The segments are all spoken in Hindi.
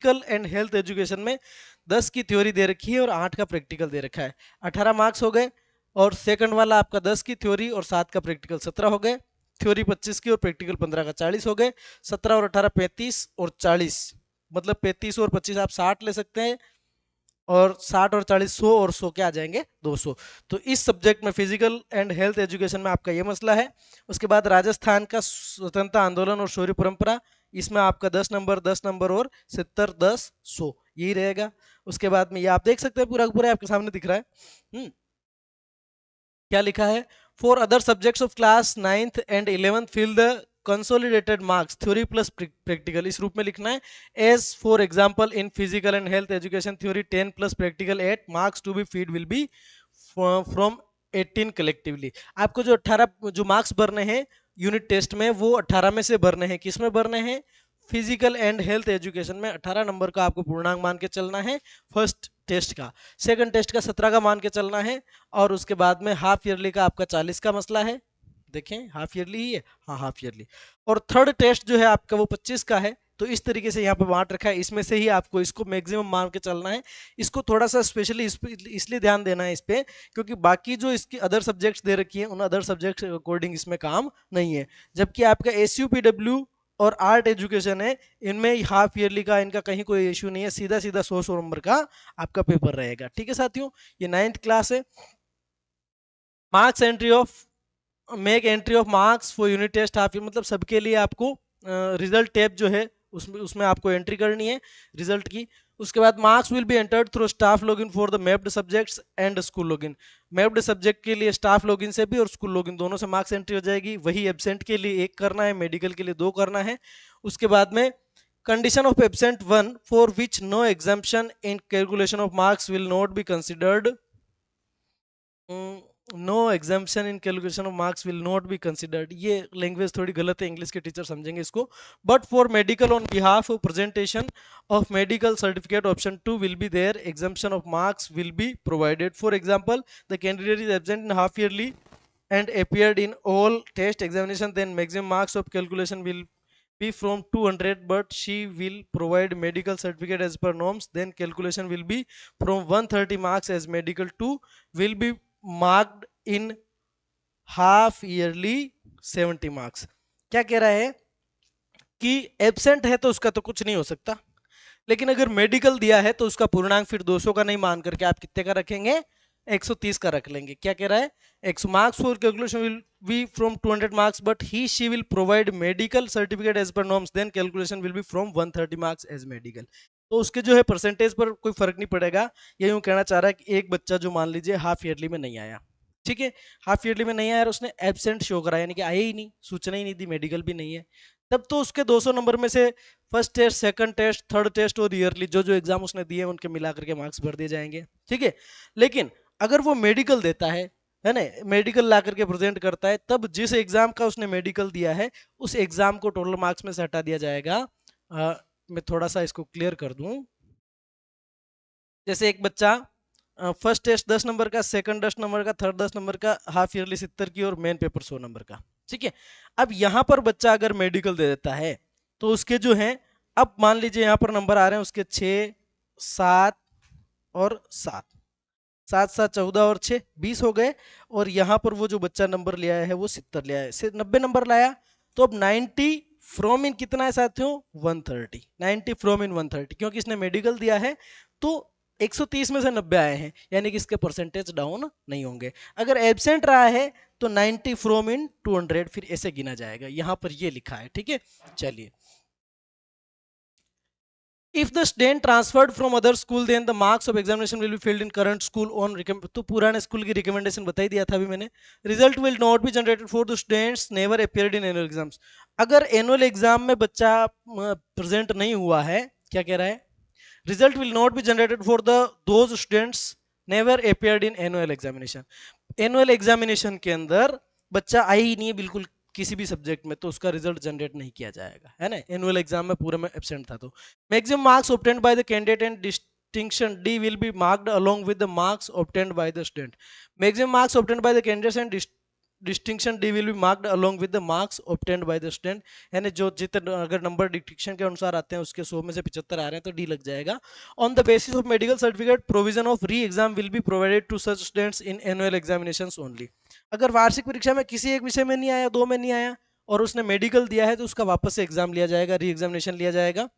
फिजिकल एंड हेल्थ एजुकेशन में 10 की थ्योरी दे रखी है और 8 का प्रैक्टिकल दे रखा है, 18 मार्क्स हो गए। और सेकंड वाला आपका 10 की थ्योरी और 7 का प्रैक्टिकल 17 हो गए, थ्योरी 25 की और प्रैक्टिकल 15 का 40 हो गए। 17 और 18 35 और 40, मतलब 35 और 25 आप 60 ले सकते हैं, और 60 और 40 100, और 100 क्या आ जाएंगे 200। तो इस सब्जेक्ट में फिजिकल एंड हेल्थ एजुकेशन में आपका ये मसला है। उसके बाद राजस्थान का स्वतंत्रता आंदोलन और शौर्य परंपरा, इसमें आपका 10 नंबर 10 नंबर और 70 10 100 यही रहेगा। उसके बाद में ये आप देख सकते हैं पूरा पूरा आपके सामने दिख रहा है। क्या लिखा है, for other subjects of class 9th and 11th fill the consolidated marks theory plus practical, इस रूप में लिखना है। As for example in physical and health education theory 10 plus practical 8 marks to be feed will be from 18 collectively. आपको जो 18 जो मार्क्स भरने हैं यूनिट टेस्ट में, वो 18 में से भरने हैं। किस में भरने हैं, फिजिकल एंड हेल्थ एजुकेशन में 18 नंबर का आपको पूर्णांक मान के चलना है फर्स्ट टेस्ट का, सेकंड टेस्ट का 17 का मान के चलना है, और उसके बाद में हाफ ईयरली का आपका 40 का मसला है। देखें हाफ ईयरली ही है, हाँ हाफ ईयरली। और थर्ड टेस्ट जो है आपका वो 25 का है। तो इस तरीके से यहाँ पे बांट रखा है, इसमें से ही आपको इसको मैक्सिमम मान के चलना है। इसको थोड़ा सा स्पेशली इसलिए ध्यान देना है इस पे, क्योंकि बाकी जो इसकी अदर सब्जेक्ट्स दे रखी है उन अदर सब्जेक्ट्स अकॉर्डिंग इसमें काम नहीं है। जबकि आपका SUPW और आर्ट एजुकेशन है, इनमें हाफ ईयरली का इनका कहीं कोई इशू नहीं है, सीधा सीधा 100 नंबर का आपका पेपर रहेगा। ठीक है साथियों, ये 9th क्लास है। Marks entry of make entry of marks for unit test half year, मतलब सबके लिए आपको रिजल्ट टैब जो है उसमें उसमें आपको एंट्री करनी है रिजल्ट की। उसके बाद marks will be entered through staff login for the mapped subjects and school login. Mapped subject के लिए स्टाफ लॉगिन से भी और स्कूल लॉगिन दोनों से मार्क्स एंट्री हो जाएगी। वही एब्सेंट के लिए 1 करना है, मेडिकल के लिए 2 करना है। उसके बाद में condition of absent 1 for which no exemption in calculation of marks will not be considered. No exemption in calculation of marks will not be considered, ये लैंग्वेज थोड़ी गलत है, इंग्लिश के टीचर समझेंगे इसको। But for medical on behalf of presentation of medical certificate option 2 will be there exemption of marks will be provided. For example the candidate is absent in half yearly and appeared in all test examination, then maximum marks of calculation will be from 200, but she will provide medical certificate as per norms, then calculation will be from 130 marks as medical 2 will be marked in half yearly 70 marks। क्या कह रहा है कि एब्सेंट है तो उसका तो कुछ नहीं हो सकता, लेकिन अगर मेडिकल दिया है तो उसका पूर्णांक फिर 200 का नहीं मान करके आप कितने का रखेंगे, 130 का रख लेंगे। क्या कह रहा है, 100 marks for calculation will be from 200 marks, but he she will provide medical certificate as per norms, then calculation will be from 130 marks as medical. तो उसके जो है परसेंटेज पर कोई फर्क नहीं पड़ेगा। ये यूं कहना चाह रहा है कि एक बच्चा जो मान लीजिए हाफ ईयरली में नहीं आया, ठीक है, हाफ ईयरली में नहीं आया और उसने एब्सेंट शो करा, यानी कि आया ही नहीं, सूचना ही नहीं दी, मेडिकल भी नहीं है, तब तो उसके 200 नंबर में से first test, second test, third test और ईयरली जो जो एग्जाम उसने दिए उनके मिलाकर के मार्क्स भर दिए जाएंगे। ठीक है, लेकिन अगर वो मेडिकल देता है ना, मेडिकल ला करके प्रेजेंट करता है, तब जिस एग्जाम का उसने मेडिकल दिया है उस एग्जाम को टोटल मार्क्स में से हटा दिया जाएगा। मैं थोड़ा सा इसको क्लियर कर दूं। जैसे एक बच्चा फर्स्ट टेस्ट 10 नंबर का, सेकंड 10 नंबर का, थर्ड 10 नंबर का, हाफ ईयरली 70 की और मेन पेपर 100 नंबर का। ठीक है, अब यहां पर बच्चा अगर मेडिकल दे देता है तो उसके जो है, अब मान लीजिए यहां पर नंबर आ रहे हैं उसके 6 7 और 7, 7 7 14 और 6 20 हो गए। और यहाँ पर वो जो बच्चा नंबर ले आया है वो 70 ले आया है, 90 नंबर लाया। तो अब 90 फ्रॉम इन कितना है साथियों, 130, 90 फ्रॉम इन 130, क्योंकि इसने मेडिकल दिया है तो 130 में से 90 आए हैं, यानी कि इसके परसेंटेज डाउन नहीं होंगे। अगर एब्सेंट रहा है तो 90 फ्रॉम इन 200 फिर ऐसे गिना जाएगा, यहां पर ये लिखा है। ठीक है, चलिए, if the student transferred from other school then the marks of examination will be filled in current school on तो पुराने स्कूल की रिकमेंडेशन बता ही दिया था अभी मैंने। Result will not be generated for the students never appeared in annual exams. अगर एनुअल एग्जाम में बच्चा प्रेजेंट नहीं हुआ है, क्या कह रहा है, result will not be generated for the those students never appeared in annual examination. Annual examination के अंदर बच्चा आई ही नहीं है बिल्कुल किसी भी सब्जेक्ट में, तो उसका रिजल्ट जनरेट नहीं किया जाएगा, है ना। एनुअल एग्जाम में पूरे में एब्सेंट था तो maximum marks obtained by the candidate and distinction D will be marked along with the marks obtained by the student. Maximum marks obtained by the candidates and distinction D will be marked along with the marks obtained by the student, यानी जो जितने अगर नंबर डिस्टिंक्शन के अनुसार आते हैं उसके 100 में से 75 आ रहे हैं तो डी लग जाएगा। On the basis of medical certificate provision of re exam will be provided to such students in annual examinations only. अगर वार्षिक परीक्षा में किसी एक विषय में नहीं आया, 2 में नहीं आया और उसने मेडिकल दिया है तो उसका वापस से एग्जाम लिया जाएगा, री एग्जामिनेशन लिया जाएगा।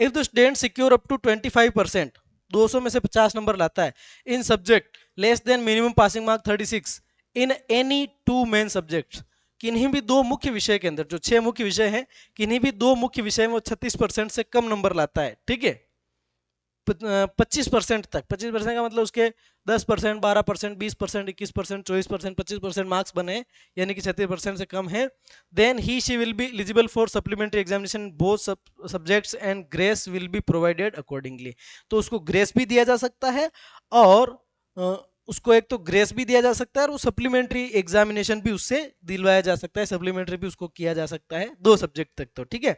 If the student secure up to 25%, 200 में से 50 नंबर लाता है इन subject less than minimum passing mark 36 in any 2 main subjects, किन्हीं भी 2 मुख्य विषय के अंदर, जो 6 मुख्य विषय हैं, किन्हीं भी 2 मुख्य विषय में वो 36% से कम नंबर लाता है, ठीक है, 25% तक, 25% का मतलब उसके 10%, 12%, 20%, 21%, 24%, 25% मार्क्स बने, यानी कि 36% से कम है, then he she will be eligible for supplementary examination both subjects and grace will be provided accordingly. तो उसको ग्रेस भी दिया जा सकता है और उसको एक तो ग्रेस भी दिया जा सकता है और वो सप्लीमेंट्री एग्जामिनेशन भी उससे दिलवाया जा सकता है, सप्लीमेंट्री भी उसको किया जा सकता है 2 सब्जेक्ट तक, तो ठीक है।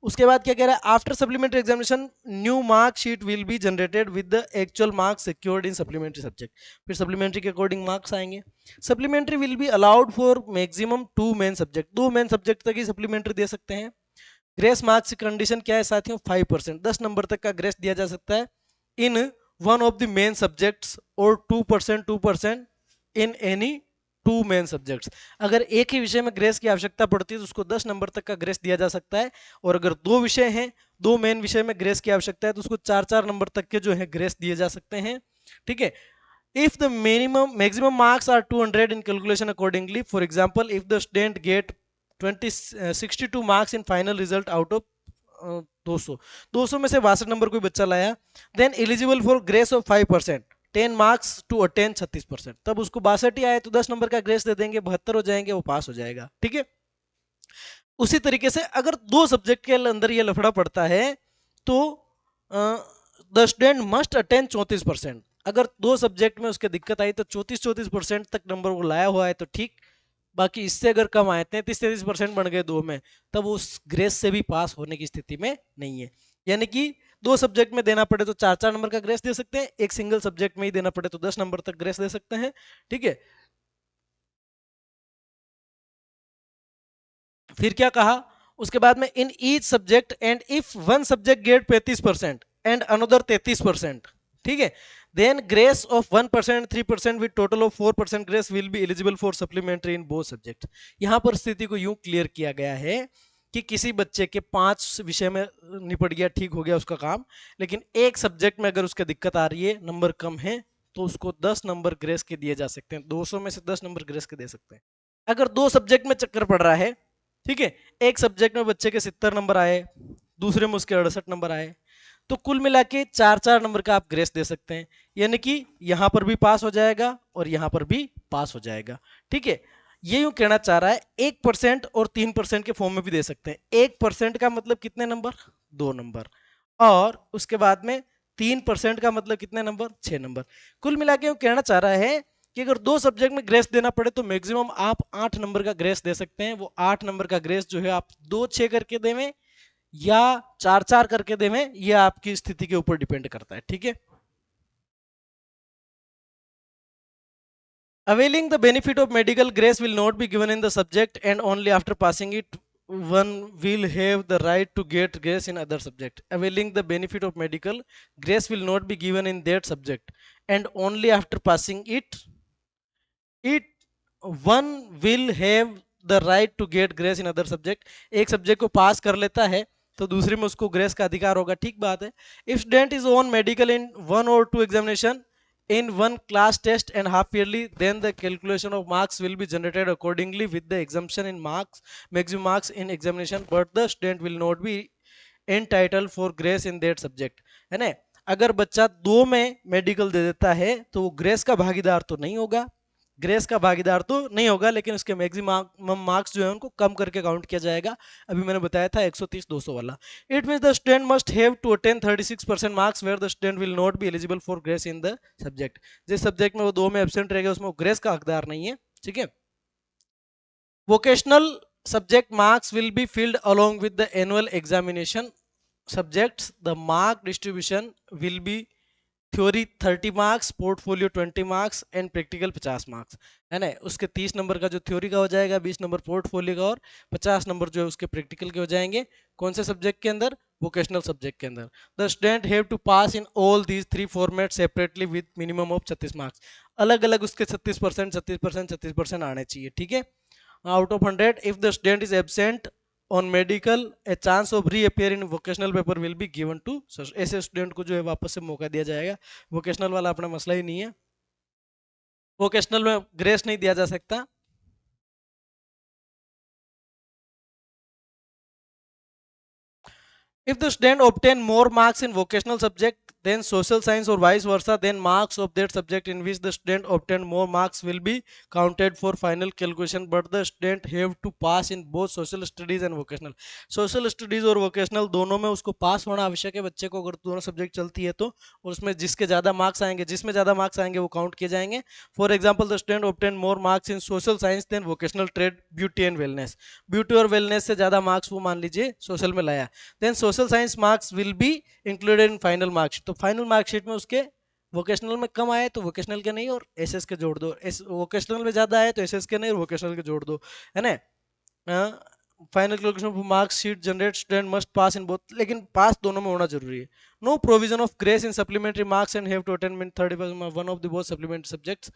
उसके बाद क्या कह रहा है, after supplementary examination new mark sheet will be generated with the actual marks secured in supplementary subject, फिर सप्लीमेंट्री के अकॉर्डिंग मार्क्स आएंगे। Supplementary will be allowed for maximum 2 main subject, 2 main subject तक ही सप्लीमेंट्री दे सकते हैं। ग्रेस मार्क्स की कंडीशन क्या है साथियों, 5%, 10 नंबर तक का ग्रेस दिया जा सकता है in one of the main subjects और 2% इन एनी 2 मेन सब्जेक्ट्स। अगर एक ही विषय में ग्रेस की आवश्यकता पड़ती है तो उसको 10 नंबर तक का ग्रेस दिया जा सकता है, और अगर 2 विषय हैं, 2 मेन विषय में ग्रेस की आवश्यकता है तो उसको 4-4 नंबर तक के जो है ग्रेस दिए जा सकते हैं, ठीक है। if the maximum marks are 200 in calculation accordingly, for example if the student get 62 marks in final result out of 200 में से 62 नंबर कोई बच्चा लाया, then eligible for grace of 5%, 10 marks to attain 36%, तब उसको 62 ही आए तो 10 नंबर का ग्रेस दे देंगे, 72 हो जाएंगे, वो पास हो जाएगा, ठीक है। उसी तरीके से अगर 2 सब्जेक्ट के अंदर ये लफड़ा पड़ता है तो द स्टूडेंट मस्ट अटेन 34%, अगर 2 सब्जेक्ट में उसके दिक्कत आई तो 34% तक नंबर वो लाया हुआ है तो ठीक, बाकी इससे अगर कम आए 33% बन गए 2 में, तब वो उस ग्रेस से भी पास होने की स्थिति में नहीं है। यानी कि 2 सब्जेक्ट में देना पड़े तो 4-4 नंबर का ग्रेस दे सकते हैं, एक सिंगल सब्जेक्ट में ही देना पड़े तो 10 नंबर तक ग्रेस दे सकते हैं, ठीक है। फिर क्या कहा उसके बाद में, in each subject and if one subject get 35% and another 33%, ठीक है, then grace of 1% 3% with total of 4% grace will be eligible for supplementary in both subject. यहां पर स्थिति को यूं क्लियर किया गया है कि किसी बच्चे के 5 विषय में निपट गया, ठीक हो गया उसका काम, लेकिन एक सब्जेक्ट में अगर उसका दिक्कत आ रही है, नंबर कम है, तो उसको 10 नंबर ग्रेस के दिए जा सकते हैं, 200 में से 10 नंबर ग्रेस के दे सकते हैं। अगर 2 सब्जेक्ट में चक्कर पड़ रहा है, ठीक है, एक सब्जेक्ट में बच्चे के 70 नंबर आए, दूसरे में उसके 68 नंबर आए, तो कुल मिला के 4-4 नंबर का आप ग्रेस दे सकते हैं, यानी कि यहां पर भी पास हो जाएगा और यहां पर भी पास हो जाएगा, ठीक है। ये यूं कहना चाह रहा है 1% और 3% के फॉर्म में भी दे सकते हैं। 1% का मतलब कितने नंबर, 2 नंबर, और उसके बाद में 3% का मतलब कितने नंबर, 6 नंबर। कुल मिला के यूं कहना चाह रहा है कि अगर 2 सब्जेक्ट में ग्रेस देना पड़े तो मैक्सिमम आप 8 नंबर का ग्रेस दे सकते हैं। वो 8 नंबर का ग्रेस जो है आप 2-6 करके देवें या 4-4 करके देवें, ये आपकी स्थिति के ऊपर डिपेंड करता है, ठीक है। Availing the benefit of medical grace will not be given in the subject and only after passing it one will have the right to get grace in other subject. Availing the benefit of medical grace will not be given in that subject and only after passing it one will have the right to get grace in other subject। एक सब्जेक्ट को पास कर लेता है तो दूसरे में उसको ग्रेस का अधिकार होगा, ठीक बात है। If student is on medical in 1 or 2 examination in one class test and half yearly, then the calculation of marks will be generated accordingly with the exemption in marks, maximum marks in examination, but the student will not be entitled for grace in that subject, है ना। अगर बच्चा 2 में मेडिकल दे देता है तो वो ग्रेस का भागीदार तो नहीं होगा, ग्रेस का भागीदार तो नहीं होगा, लेकिन उसके मैक्सिमम मार्क्स जो है उनको कम करके काउंट किया जाएगा। अभी मैंने बताया था 130-200 वाला। It means the student must have to attain 36% marks where the student will not be eligible for grace in the subject. जिस सब्जेक्ट में वो 2 में एब्सेंट रहेगा उसमें वो ग्रेस का हकदार नहीं है, ठीक है। Vocational subject marks will be filled along with the annual examination subjects, the mark distribution will be theory 30 marks, portfolio 20 marks and practical 50 marks, है ना। उसके 30 नंबर का जो थ्योरी का हो जाएगा, 20 नंबर पोर्टफोलियो का, और 50 नंबर जो है उसके प्रैक्टिकल के हो जाएंगे। कौन से सब्जेक्ट के अंदर? वोकेशनल सब्जेक्ट के अंदर। The student have to pass in all these three format separately with minimum of 36 marks. अलग अलग उसके 36%, 36%, 36% आने चाहिए, ठीक है। Out of 100, if the student is absent on medical, a chance of reappear in vocational paper will be given to. ऐसे स्टूडेंट को जो है वापस से मौका दिया जाएगा। वोकेशनल वाला अपना मसला ही नहीं है, वोकेशनल में ग्रेस नहीं दिया जा सकता। If the student obtain more marks in vocational subject than social science or vice versa, then marks of that subject in which the student obtained more marks will be counted for final calculation. But the student have to pass in both social studies and vocational. Social studies और vocational दोनों में उसको पास होना आवश्यक है बच्चे को, अगर दोनों सब्जेक्ट चलती है तो। और उसमें जिसके ज़्यादा मार्क्स आएंगे, जिसमें ज़्यादा मार्क्स आएंगे वो काउंट किए जाएंगे। For example, the student obtained more marks in social science than vocational trade, beauty and wellness. Beauty और वेलनेस से ज़्यादा मार्क्स वो मान लीजिए सोशल में लाया, then social science marks will be included in final marksheet. तो फाइनल मार्कशीट में उसके वोकेशनल में कम आए तो वोकेशनल के नहीं और एसएस के जोड़ दो, वोकेशनल में ज्यादा आए तो एसएस के नहीं और वोकेशनल के जोड़ दो, है ना। Final calculation of marks sheet generate, student must pass in both, लेकिन पास दोनों में होना जरूरी है। No provision of grace in supplementary marks and have to attend 30% one of the both supplementary subjects.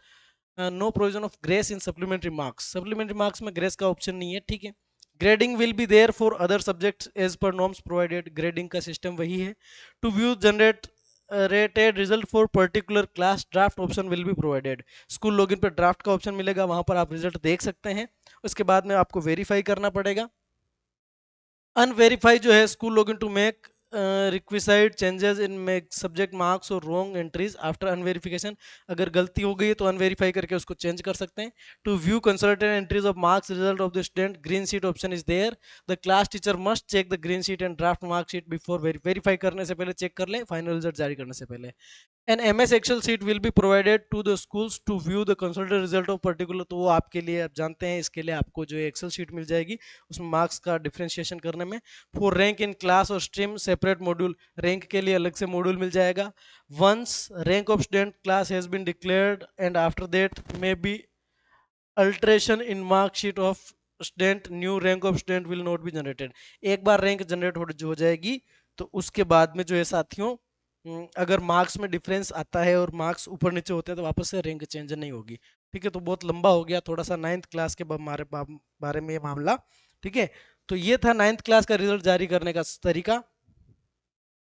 No provision of grace in supplementary marks, supplementary marks में ग्रेस का ऑप्शन नहीं है, ठीक है। Grading will be there for other subjects as per norms provided, grading का सिस्टम वही है। To view generate rated result for particular class, draft option will be provided. School login पर ड्राफ्ट का ऑप्शन मिलेगा, वहां पर आप रिजल्ट देख सकते हैं। उसके बाद में आपको वेरीफाई करना पड़ेगा। अनवेरीफाई जो है, school login to make requisite changes in make subject marks और रॉन्ग एंट्रीज आफ्टर अनवेरिफिकेशन। अगर गलती हो गई है तो अनवेरीफाई करके उसको चेंज कर सकते हैं। To view consultant entries of marks result of the student, green sheet option is there. The class teacher must check the green sheet and draft marksheet before verify करने से पहले चेक कर लें, फाइनल रिजल्ट जारी करने से पहले। An MS Excel sheet will be provided to the schools to view the consolidated result of particular। तो वो आपके लिए, आप जानते हैं, इसके लिए आपको जो एक्सेल शीट मिल जाएगी, उसमें मार्क्स का डिफ्रेंशिएशन करने में। फॉर रैंक इन क्लास और स्ट्रीम सेपरेट मॉड्यूल, रैंक के लिए अलग से मॉड्यूल मिल जाएगा। Once rank of student class has been declared and after that may be alteration in marksheet of student, new rank of student will not be generated. एक बार रैंक जनरेट हो जाएगी तो उसके बाद में जो है साथियों, अगर मार्क्स में डिफरेंस आता है और मार्क्स ऊपर नीचे होते हैं तो वापस से रैंक चेंज नहीं होगी, ठीक है। तो बहुत लंबा हो गया थोड़ा सा नाइन्थ क्लास के बारे में ये मामला, ठीक है। तो ये था नाइन्थ क्लास का रिजल्ट जारी करने का तरीका।